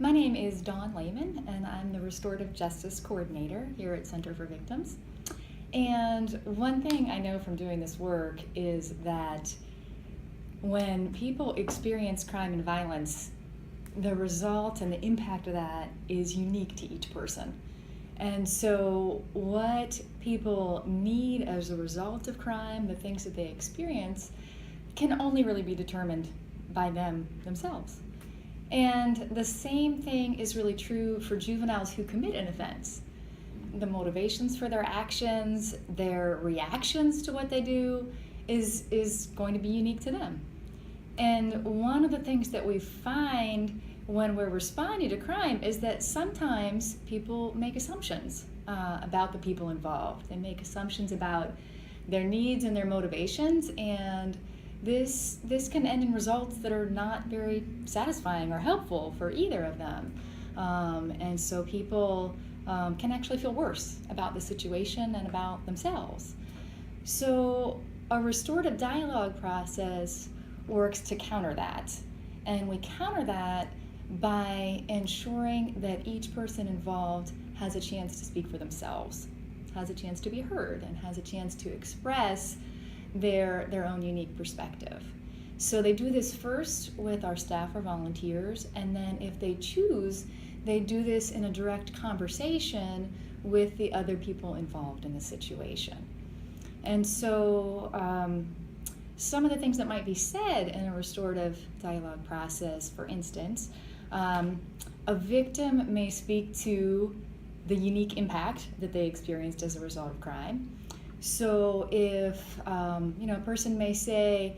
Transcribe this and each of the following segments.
My name is Dawn Lehman, and I'm the Restorative Justice Coordinator here at Center for Victims. And one thing I know from doing this work is that when people experience crime and violence, the result and the impact of that is unique to each person. And so what people need as a result of crime, the things that they experience, can only really be determined by themselves. And the same thing is really true for juveniles who commit an offense. The motivations for their actions, their reactions to what they do is going to be unique to them. And one of the things that we find when we're responding to crime is that sometimes people make assumptions about the people involved. They make assumptions about their needs and their motivations, and this can end in results that are not very satisfying or helpful for either of them. And so people can actually feel worse about the situation and about themselves. So a restorative dialogue process works to counter that. And we counter that by ensuring that each person involved has a chance to speak for themselves, has a chance to be heard, and has a chance to express their own unique perspective. So they do this first with our staff or volunteers, and then if they choose, they do this in a direct conversation with the other people involved in the situation. And so some of the things that might be said in a restorative dialogue process, for instance, a victim may speak to the unique impact that they experienced as a result of crime. So if a person may say,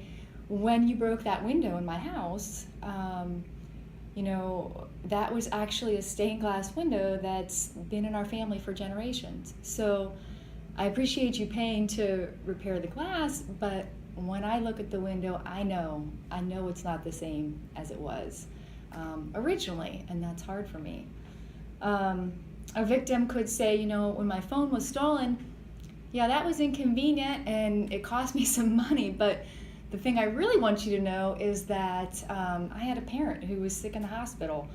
when you broke that window in my house, that was actually a stained glass window that's been in our family for generations. So I appreciate you paying to repair the glass, but when I look at the window, I know it's not the same as it was originally, and that's hard for me. A victim could say, when my phone was stolen, yeah, that was inconvenient and it cost me some money, but the thing I really want you to know is that I had a parent who was sick in the hospital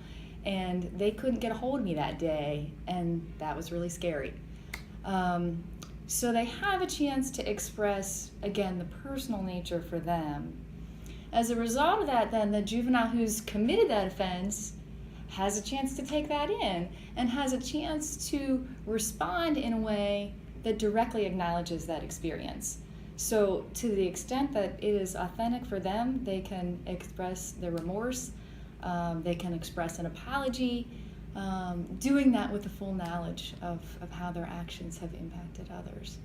and they couldn't get a hold of me that day, and that was really scary. So they have a chance to express, again, the personal nature for them. As a result of that, then, the juvenile who's committed that offense has a chance to take that in and has a chance to respond in a way that directly acknowledges that experience. So to the extent that it is authentic for them, they can express their remorse, they can express an apology, doing that with the full knowledge of how their actions have impacted others.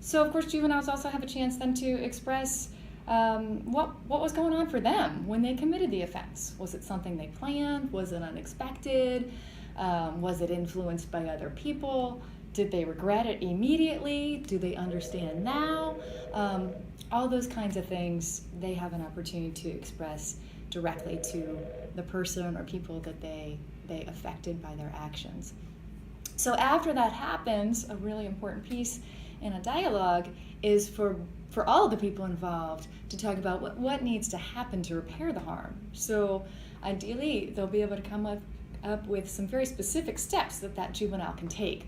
So of course juveniles also have a chance then to express what was going on for them when they committed the offense. Was it something they planned? Was it unexpected? Was it influenced by other people? Did they regret it immediately? Do they understand now? All those kinds of things they have an opportunity to express directly to the person or people that they affected by their actions. So after that happens, a really important piece in a dialogue is for all the people involved to talk about what needs to happen to repair the harm. So ideally, they'll be able to come up with some very specific steps that juvenile can take.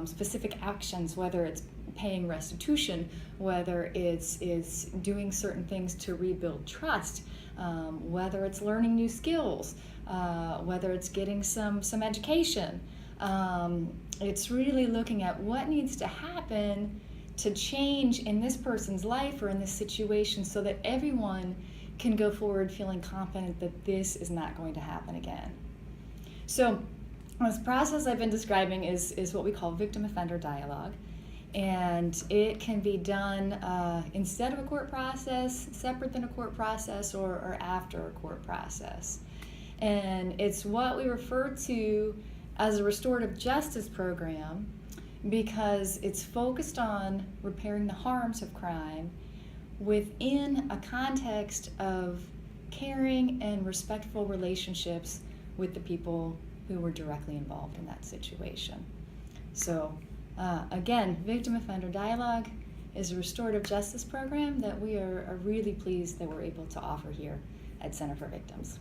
Specific actions, whether it's paying restitution, whether it's doing certain things to rebuild trust, whether it's learning new skills, whether it's getting some education. It's really looking at what needs to happen to change in this person's life or in this situation so that everyone can go forward feeling confident that this is not going to happen again. So this process I've been describing is what we call victim-offender dialogue, and it can be done instead of a court process, separate than a court process, or after a court process. And it's what we refer to as a restorative justice program because it's focused on repairing the harms of crime within a context of caring and respectful relationships with the people who were directly involved in that situation. So again, victim-offender dialogue is a restorative justice program that we are really pleased that we're able to offer here at Center for Victims.